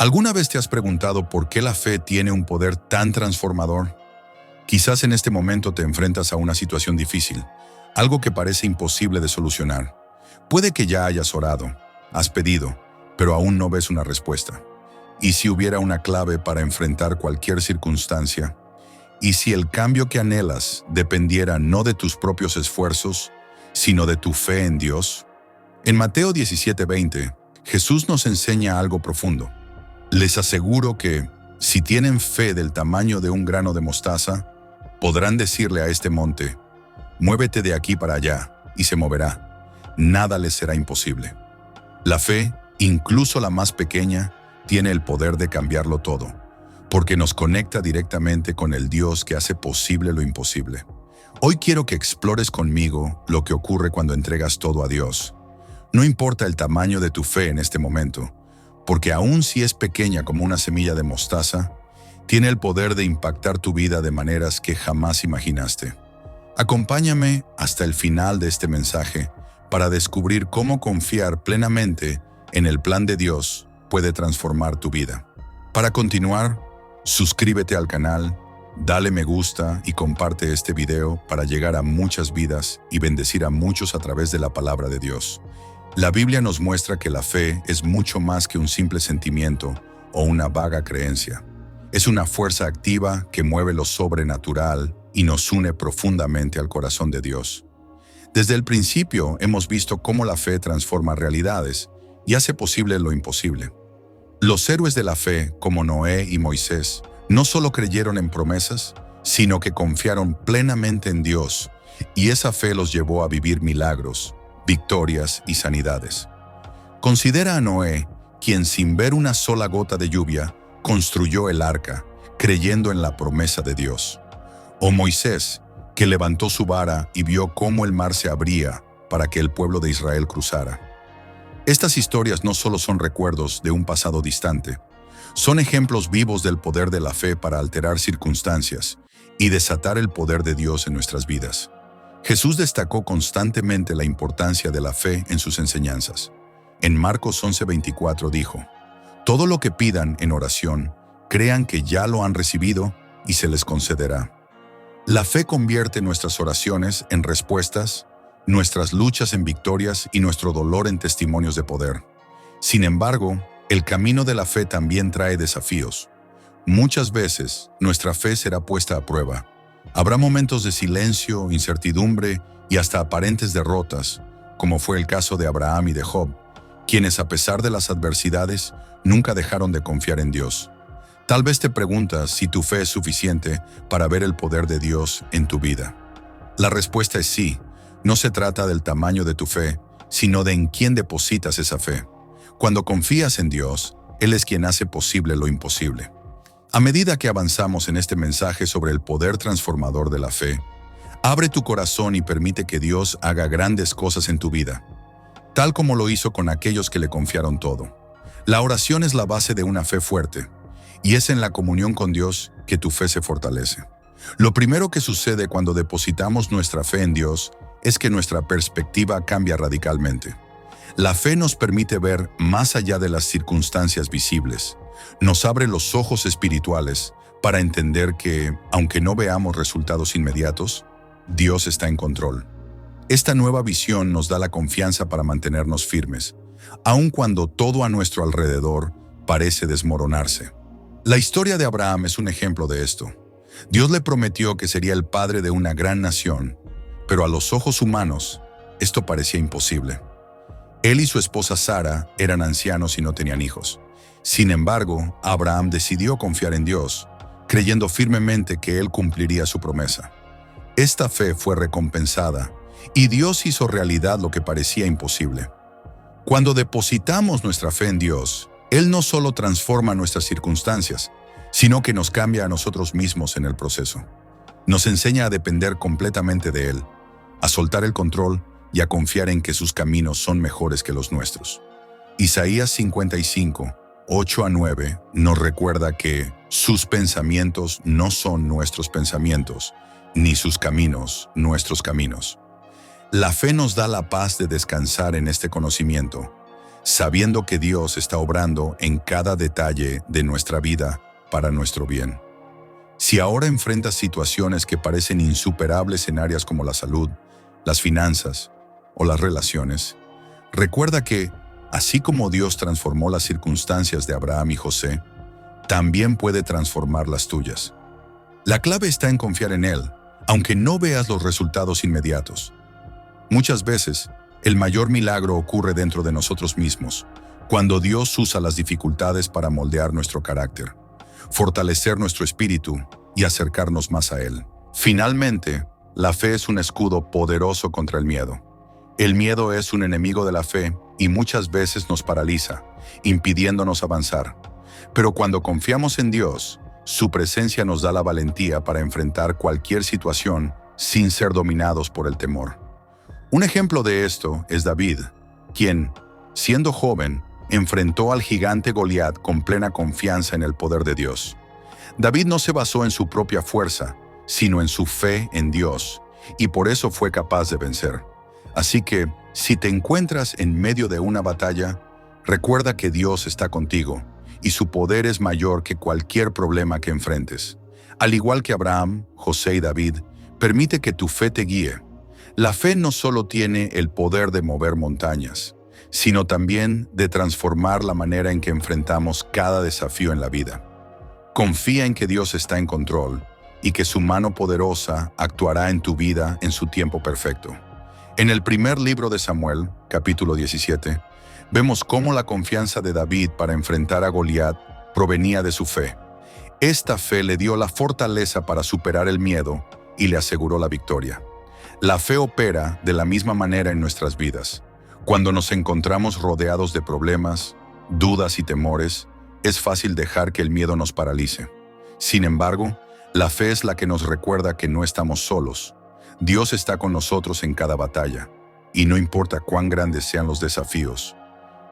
¿Alguna vez te has preguntado por qué la fe tiene un poder tan transformador? Quizás en este momento te enfrentas a una situación difícil, algo que parece imposible de solucionar. Puede que ya hayas orado, has pedido, pero aún no ves una respuesta. ¿Y si hubiera una clave para enfrentar cualquier circunstancia? ¿Y si el cambio que anhelas dependiera no de tus propios esfuerzos, sino de tu fe en Dios? En Mateo 17:20, Jesús nos enseña algo profundo. Les aseguro que, si tienen fe del tamaño de un grano de mostaza, podrán decirle a este monte, muévete de aquí para allá, y se moverá. Nada les será imposible. La fe, incluso la más pequeña, tiene el poder de cambiarlo todo, porque nos conecta directamente con el Dios que hace posible lo imposible. Hoy quiero que explores conmigo lo que ocurre cuando entregas todo a Dios. No importa el tamaño de tu fe en este momento, porque aun si es pequeña como una semilla de mostaza, tiene el poder de impactar tu vida de maneras que jamás imaginaste. Acompáñame hasta el final de este mensaje para descubrir cómo confiar plenamente en el plan de Dios puede transformar tu vida. Para continuar, suscríbete al canal, dale me gusta y comparte este video para llegar a muchas vidas y bendecir a muchos a través de la palabra de Dios. La Biblia nos muestra que la fe es mucho más que un simple sentimiento o una vaga creencia. Es una fuerza activa que mueve lo sobrenatural y nos une profundamente al corazón de Dios. Desde el principio hemos visto cómo la fe transforma realidades y hace posible lo imposible. Los héroes de la fe, como Noé y Moisés, no solo creyeron en promesas, sino que confiaron plenamente en Dios, y esa fe los llevó a vivir milagros, victorias y sanidades. Considera a Noé, quien sin ver una sola gota de lluvia, construyó el arca, creyendo en la promesa de Dios. O Moisés, que levantó su vara y vio cómo el mar se abría para que el pueblo de Israel cruzara. Estas historias no solo son recuerdos de un pasado distante, son ejemplos vivos del poder de la fe para alterar circunstancias y desatar el poder de Dios en nuestras vidas. Jesús destacó constantemente la importancia de la fe en sus enseñanzas. En Marcos 11:24 dijo, todo lo que pidan en oración, crean que ya lo han recibido y se les concederá. La fe convierte nuestras oraciones en respuestas, nuestras luchas en victorias y nuestro dolor en testimonios de poder. Sin embargo, el camino de la fe también trae desafíos. Muchas veces, nuestra fe será puesta a prueba. Habrá momentos de silencio, incertidumbre y hasta aparentes derrotas, como fue el caso de Abraham y de Job, quienes a pesar de las adversidades, nunca dejaron de confiar en Dios. Tal vez te preguntas si tu fe es suficiente para ver el poder de Dios en tu vida. La respuesta es sí. No se trata del tamaño de tu fe, sino de en quién depositas esa fe. Cuando confías en Dios, Él es quien hace posible lo imposible. A medida que avanzamos en este mensaje sobre el poder transformador de la fe, abre tu corazón y permite que Dios haga grandes cosas en tu vida, tal como lo hizo con aquellos que le confiaron todo. La oración es la base de una fe fuerte, y es en la comunión con Dios que tu fe se fortalece. Lo primero que sucede cuando depositamos nuestra fe en Dios es que nuestra perspectiva cambia radicalmente. La fe nos permite ver más allá de las circunstancias visibles. Nos abre los ojos espirituales para entender que, aunque no veamos resultados inmediatos, Dios está en control. Esta nueva visión nos da la confianza para mantenernos firmes, aun cuando todo a nuestro alrededor parece desmoronarse. La historia de Abraham es un ejemplo de esto. Dios le prometió que sería el padre de una gran nación, pero a los ojos humanos, esto parecía imposible. Él y su esposa Sara eran ancianos y no tenían hijos. Sin embargo, Abraham decidió confiar en Dios, creyendo firmemente que Él cumpliría su promesa. Esta fe fue recompensada, y Dios hizo realidad lo que parecía imposible. Cuando depositamos nuestra fe en Dios, Él no solo transforma nuestras circunstancias, sino que nos cambia a nosotros mismos en el proceso. Nos enseña a depender completamente de Él, a soltar el control y a confiar en que sus caminos son mejores que los nuestros. Isaías 55, 8-9 nos recuerda que sus pensamientos no son nuestros pensamientos, ni sus caminos nuestros caminos. La fe nos da la paz de descansar en este conocimiento. sabiendo que Dios está obrando en cada detalle de nuestra vida para nuestro bien. Si ahora enfrentas situaciones que parecen insuperables en áreas como la salud, las finanzas o las relaciones, recuerda que, así como Dios transformó las circunstancias de Abraham y José, también puede transformar las tuyas. La clave está en confiar en Él, aunque no veas los resultados inmediatos. Muchas veces, el mayor milagro ocurre dentro de nosotros mismos, cuando Dios usa las dificultades para moldear nuestro carácter, fortalecer nuestro espíritu y acercarnos más a Él. Finalmente, la fe es un escudo poderoso contra el miedo. El miedo es un enemigo de la fe y muchas veces nos paraliza, impidiéndonos avanzar. Pero cuando confiamos en Dios, su presencia nos da la valentía para enfrentar cualquier situación sin ser dominados por el temor. Un ejemplo de esto es David, quien, siendo joven, enfrentó al gigante Goliat con plena confianza en el poder de Dios. David no se basó en su propia fuerza, sino en su fe en Dios, y por eso fue capaz de vencer. Así que, si te encuentras en medio de una batalla, recuerda que Dios está contigo, y su poder es mayor que cualquier problema que enfrentes. Al igual que Abraham, José y David, permite que tu fe te guíe. La fe no solo tiene el poder de mover montañas, sino también de transformar la manera en que enfrentamos cada desafío en la vida. Confía en que Dios está en control y que su mano poderosa actuará en tu vida en su tiempo perfecto. En el primer libro de Samuel, capítulo 17, vemos cómo la confianza de David para enfrentar a Goliat provenía de su fe. Esta fe le dio la fortaleza para superar el miedo y le aseguró la victoria. La fe opera de la misma manera en nuestras vidas. Cuando nos encontramos rodeados de problemas, dudas y temores, es fácil dejar que el miedo nos paralice. Sin embargo, la fe es la que nos recuerda que no estamos solos. Dios está con nosotros en cada batalla, y no importa cuán grandes sean los desafíos,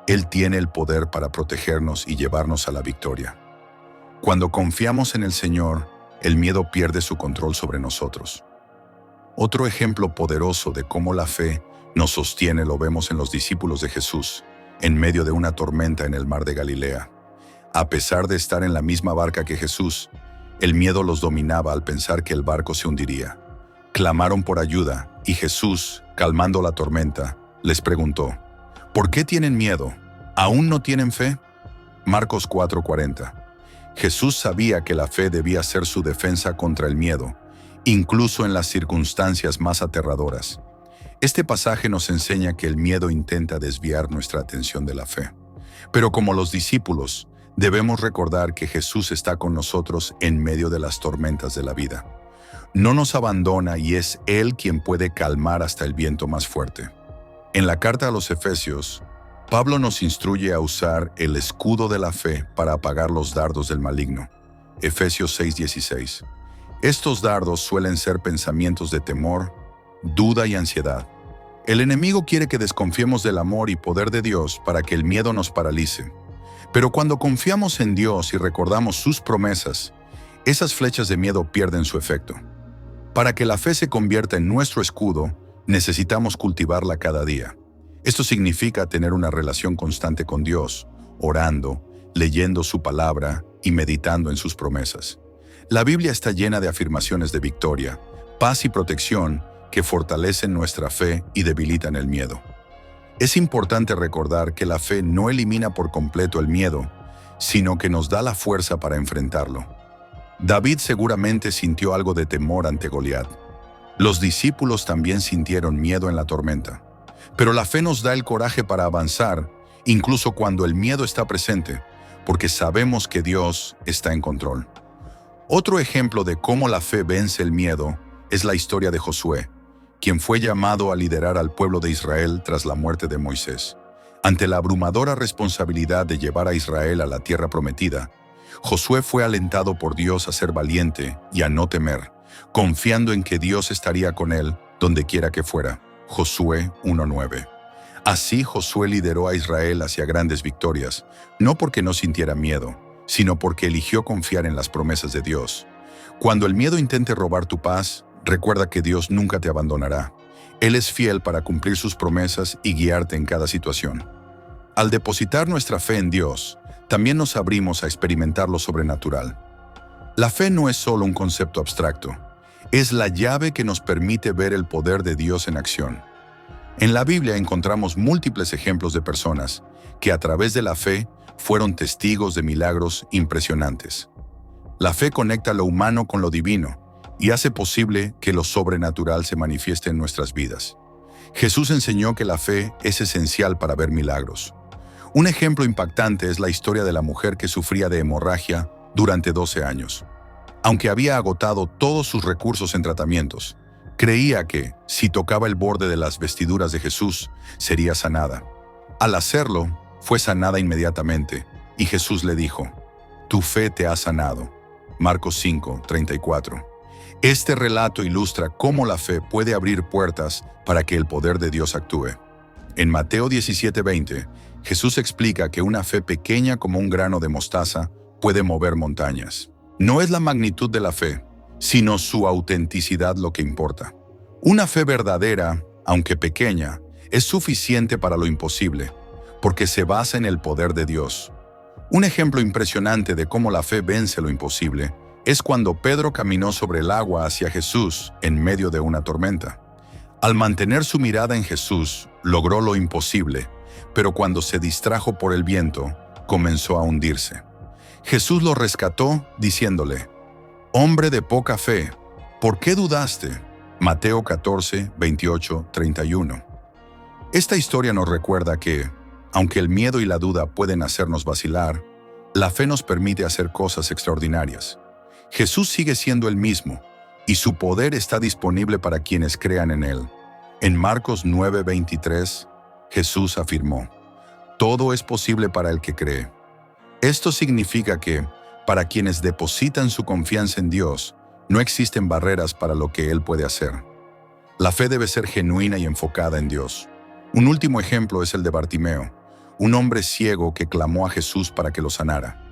Él tiene el poder para protegernos y llevarnos a la victoria. Cuando confiamos en el Señor, el miedo pierde su control sobre nosotros. Otro ejemplo poderoso de cómo la fe nos sostiene lo vemos en los discípulos de Jesús, en medio de una tormenta en el mar de Galilea. A pesar de estar en la misma barca que Jesús, el miedo los dominaba al pensar que el barco se hundiría. Clamaron por ayuda y Jesús, calmando la tormenta, les preguntó: ¿por qué tienen miedo? ¿Aún no tienen fe? Marcos 4:40. Jesús sabía que la fe debía ser su defensa contra el miedo, incluso en las circunstancias más aterradoras. Este pasaje nos enseña que el miedo intenta desviar nuestra atención de la fe. Pero como los discípulos, debemos recordar que Jesús está con nosotros en medio de las tormentas de la vida. No nos abandona y es Él quien puede calmar hasta el viento más fuerte. En la carta a los Efesios, Pablo nos instruye a usar el escudo de la fe para apagar los dardos del maligno. Efesios 6:16. Estos dardos suelen ser pensamientos de temor, duda y ansiedad. El enemigo quiere que desconfiemos del amor y poder de Dios para que el miedo nos paralice. Pero cuando confiamos en Dios y recordamos sus promesas, esas flechas de miedo pierden su efecto. Para que la fe se convierta en nuestro escudo, necesitamos cultivarla cada día. Esto significa tener una relación constante con Dios, orando, leyendo su palabra y meditando en sus promesas. La Biblia está llena de afirmaciones de victoria, paz y protección que fortalecen nuestra fe y debilitan el miedo. Es importante recordar que la fe no elimina por completo el miedo, sino que nos da la fuerza para enfrentarlo. David seguramente sintió algo de temor ante Goliat. Los discípulos también sintieron miedo en la tormenta. Pero la fe nos da el coraje para avanzar, incluso cuando el miedo está presente, porque sabemos que Dios está en control. Otro ejemplo de cómo la fe vence el miedo es la historia de Josué, quien fue llamado a liderar al pueblo de Israel tras la muerte de Moisés. Ante la abrumadora responsabilidad de llevar a Israel a la tierra prometida, Josué fue alentado por Dios a ser valiente y a no temer, confiando en que Dios estaría con él donde quiera que fuera. Josué 1:9. Así Josué lideró a Israel hacia grandes victorias, no porque no sintiera miedo, sino porque eligió confiar en las promesas de Dios. Cuando el miedo intente robar tu paz, recuerda que Dios nunca te abandonará. Él es fiel para cumplir sus promesas y guiarte en cada situación. Al depositar nuestra fe en Dios, también nos abrimos a experimentar lo sobrenatural. La fe no es solo un concepto abstracto, es la llave que nos permite ver el poder de Dios en acción. En la Biblia encontramos múltiples ejemplos de personas que a través de la fe fueron testigos de milagros impresionantes. La fe conecta lo humano con lo divino y hace posible que lo sobrenatural se manifieste en nuestras vidas. Jesús enseñó que la fe es esencial para ver milagros. Un ejemplo impactante es la historia de la mujer que sufría de hemorragia durante 12 años. Aunque había agotado todos sus recursos en tratamientos, creía que, si tocaba el borde de las vestiduras de Jesús, sería sanada. Al hacerlo, fue sanada inmediatamente, y Jesús le dijo: «Tu fe te ha sanado». Marcos 5:34. Este relato ilustra cómo la fe puede abrir puertas para que el poder de Dios actúe. En Mateo 17:20, Jesús explica que una fe pequeña como un grano de mostaza puede mover montañas. No es la magnitud de la fe, sino su autenticidad lo que importa. Una fe verdadera, aunque pequeña, es suficiente para lo imposible, porque se basa en el poder de Dios. Un ejemplo impresionante de cómo la fe vence lo imposible es cuando Pedro caminó sobre el agua hacia Jesús en medio de una tormenta. Al mantener su mirada en Jesús, logró lo imposible, pero cuando se distrajo por el viento, comenzó a hundirse. Jesús lo rescató diciéndole: «Hombre de poca fe, ¿por qué dudaste?». Mateo 14, 28, 31. Esta historia nos recuerda que, aunque el miedo y la duda pueden hacernos vacilar, la fe nos permite hacer cosas extraordinarias. Jesús sigue siendo el mismo, y su poder está disponible para quienes crean en Él. En Marcos 9:23, Jesús afirmó: «Todo es posible para el que cree». Esto significa que, para quienes depositan su confianza en Dios, no existen barreras para lo que Él puede hacer. La fe debe ser genuina y enfocada en Dios. Un último ejemplo es el de Bartimeo, un hombre ciego que clamó a Jesús para que lo sanara.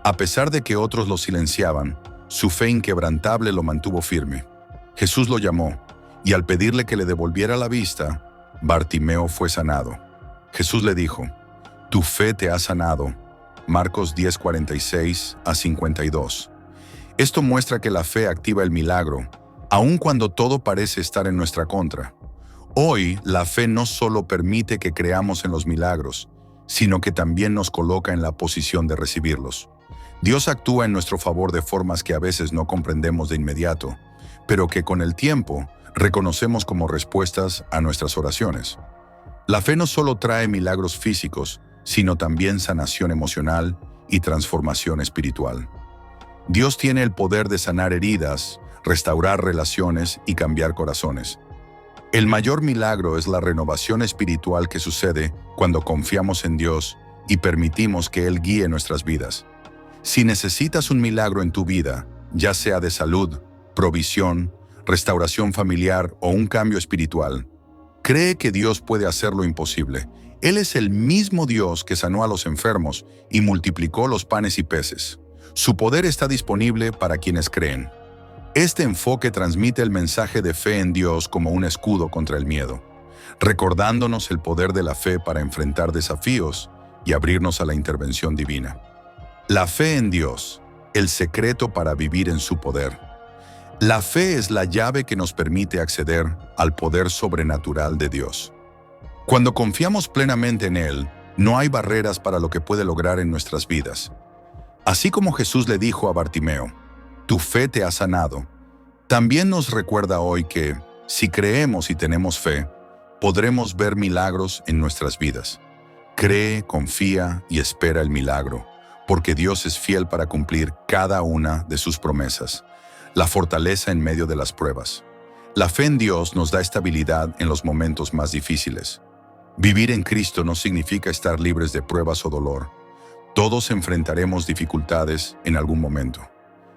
A pesar de que otros lo silenciaban, su fe inquebrantable lo mantuvo firme. Jesús lo llamó, y al pedirle que le devolviera la vista, Bartimeo fue sanado. Jesús le dijo: «Tu fe te ha sanado». Marcos 10:46 a 52. Esto muestra que la fe activa el milagro, aun cuando todo parece estar en nuestra contra. Hoy, la fe no solo permite que creamos en los milagros, sino que también nos coloca en la posición de recibirlos. Dios actúa en nuestro favor de formas que a veces no comprendemos de inmediato, pero que con el tiempo reconocemos como respuestas a nuestras oraciones. La fe no solo trae milagros físicos, sino también sanación emocional y transformación espiritual. Dios tiene el poder de sanar heridas, restaurar relaciones y cambiar corazones. El mayor milagro es la renovación espiritual que sucede cuando confiamos en Dios y permitimos que Él guíe nuestras vidas. Si necesitas un milagro en tu vida, ya sea de salud, provisión, restauración familiar o un cambio espiritual, cree que Dios puede hacer lo imposible. Él es el mismo Dios que sanó a los enfermos y multiplicó los panes y peces. Su poder está disponible para quienes creen. Este enfoque transmite el mensaje de fe en Dios como un escudo contra el miedo, recordándonos el poder de la fe para enfrentar desafíos y abrirnos a la intervención divina. La fe en Dios, el secreto para vivir en su poder. La fe es la llave que nos permite acceder al poder sobrenatural de Dios. Cuando confiamos plenamente en Él, no hay barreras para lo que puede lograr en nuestras vidas. Así como Jesús le dijo a Bartimeo: «Tu fe te ha sanado», también nos recuerda hoy que, si creemos y tenemos fe, podremos ver milagros en nuestras vidas. Cree, confía y espera el milagro, porque Dios es fiel para cumplir cada una de sus promesas. La fortaleza en medio de las pruebas. La fe en Dios nos da estabilidad en los momentos más difíciles. Vivir en Cristo no significa estar libres de pruebas o dolor. Todos enfrentaremos dificultades en algún momento.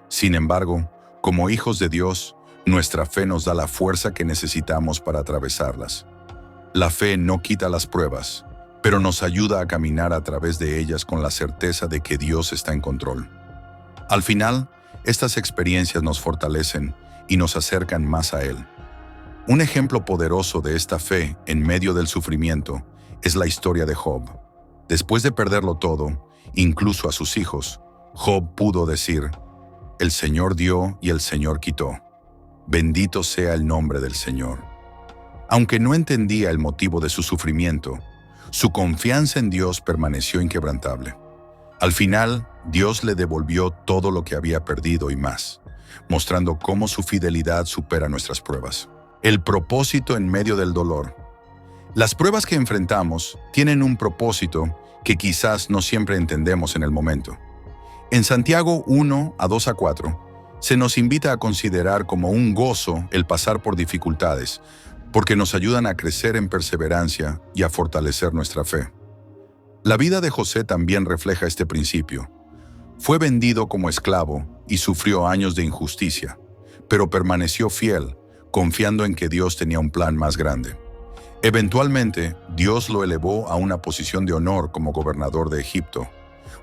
Sin embargo, como hijos de Dios, nuestra fe nos da la fuerza que necesitamos para atravesarlas. La fe no quita las pruebas, pero nos ayuda a caminar a través de ellas con la certeza de que Dios está en control. Al final, estas experiencias nos fortalecen y nos acercan más a Él. Un ejemplo poderoso de esta fe en medio del sufrimiento es la historia de Job. Después de perderlo todo, incluso a sus hijos, Job pudo decir: el Señor dio y el Señor quitó. Bendito sea el nombre del Señor. Aunque no entendía el motivo de su sufrimiento, su confianza en Dios permaneció inquebrantable. Al final, Dios le devolvió todo lo que había perdido y más, mostrando cómo su fidelidad supera nuestras pruebas. El propósito en medio del dolor. Las pruebas que enfrentamos tienen un propósito que quizás no siempre entendemos en el momento. En Santiago 1, 2-4, se nos invita a considerar como un gozo el pasar por dificultades, porque nos ayudan a crecer en perseverancia y a fortalecer nuestra fe. La vida de José también refleja este principio. Fue vendido como esclavo y sufrió años de injusticia, pero permaneció fiel, confiando en que Dios tenía un plan más grande. Eventualmente, Dios lo elevó a una posición de honor como gobernador de Egipto,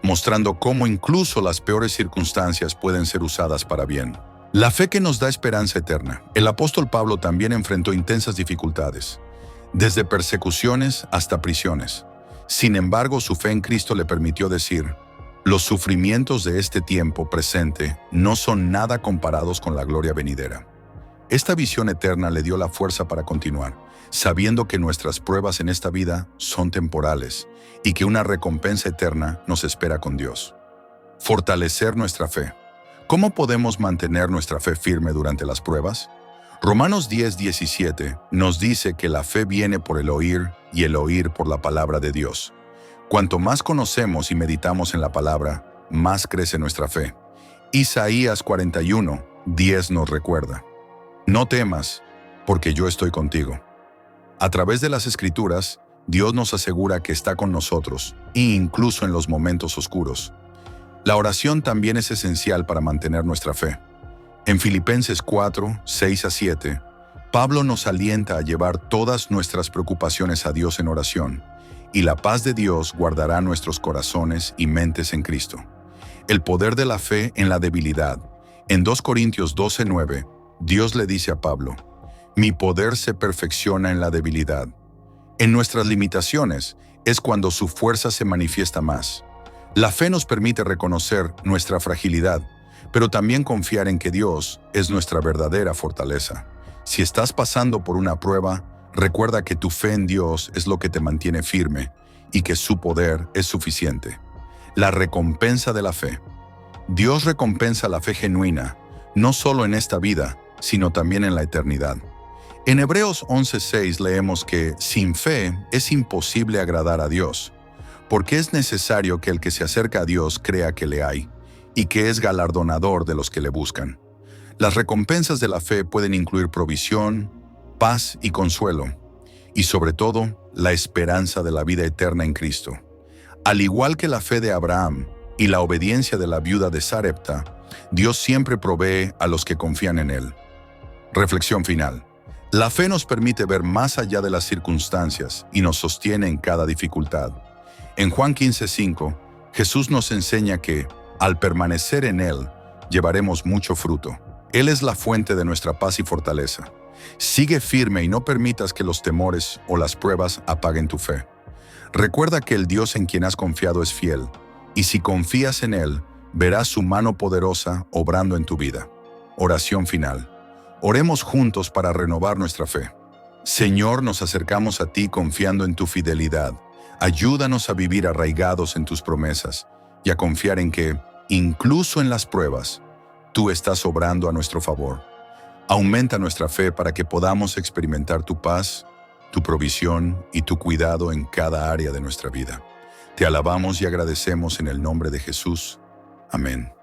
mostrando cómo incluso las peores circunstancias pueden ser usadas para bien. La fe que nos da esperanza eterna. El apóstol Pablo también enfrentó intensas dificultades, desde persecuciones hasta prisiones. Sin embargo, su fe en Cristo le permitió decir: los sufrimientos de este tiempo presente no son nada comparados con la gloria venidera. Esta visión eterna le dio la fuerza para continuar, sabiendo que nuestras pruebas en esta vida son temporales y que una recompensa eterna nos espera con Dios. Fortalecer nuestra fe. ¿Cómo podemos mantener nuestra fe firme durante las pruebas? Romanos 10:17 nos dice que la fe viene por el oír y el oír por la palabra de Dios. Cuanto más conocemos y meditamos en la palabra, más crece nuestra fe. Isaías 41:10 nos recuerda: no temas, porque yo estoy contigo. A través de las Escrituras, Dios nos asegura que está con nosotros, e incluso en los momentos oscuros. La oración también es esencial para mantener nuestra fe. En Filipenses 4:6-7, Pablo nos alienta a llevar todas nuestras preocupaciones a Dios en oración, y la paz de Dios guardará nuestros corazones y mentes en Cristo. El poder de la fe en la debilidad. En 2 Corintios 12:9, Dios le dice a Pablo: mi poder se perfecciona en la debilidad. En nuestras limitaciones es cuando su fuerza se manifiesta más. La fe nos permite reconocer nuestra fragilidad, pero también confiar en que Dios es nuestra verdadera fortaleza. Si estás pasando por una prueba, recuerda que tu fe en Dios es lo que te mantiene firme y que su poder es suficiente. La recompensa de la fe. Dios recompensa la fe genuina, no solo en esta vida, sino también en la eternidad. En Hebreos 11:6 leemos que sin fe es imposible agradar a Dios, porque es necesario que el que se acerca a Dios crea que le hay, y que es galardonador de los que le buscan. Las recompensas de la fe pueden incluir provisión, paz y consuelo, y sobre todo, la esperanza de la vida eterna en Cristo. Al igual que la fe de Abraham y la obediencia de la viuda de Sarepta, Dios siempre provee a los que confían en Él. Reflexión final. La fe nos permite ver más allá de las circunstancias y nos sostiene en cada dificultad. En Juan 15:5, Jesús nos enseña que, al permanecer en Él, llevaremos mucho fruto. Él es la fuente de nuestra paz y fortaleza. Sigue firme y no permitas que los temores o las pruebas apaguen tu fe. Recuerda que el Dios en quien has confiado es fiel, y si confías en Él, verás su mano poderosa obrando en tu vida. Oración final. Oremos juntos para renovar nuestra fe. Señor, nos acercamos a ti confiando en tu fidelidad. Ayúdanos a vivir arraigados en tus promesas y a confiar en que, incluso en las pruebas, tú estás obrando a nuestro favor. Aumenta nuestra fe para que podamos experimentar tu paz, tu provisión y tu cuidado en cada área de nuestra vida. Te alabamos y agradecemos en el nombre de Jesús. Amén.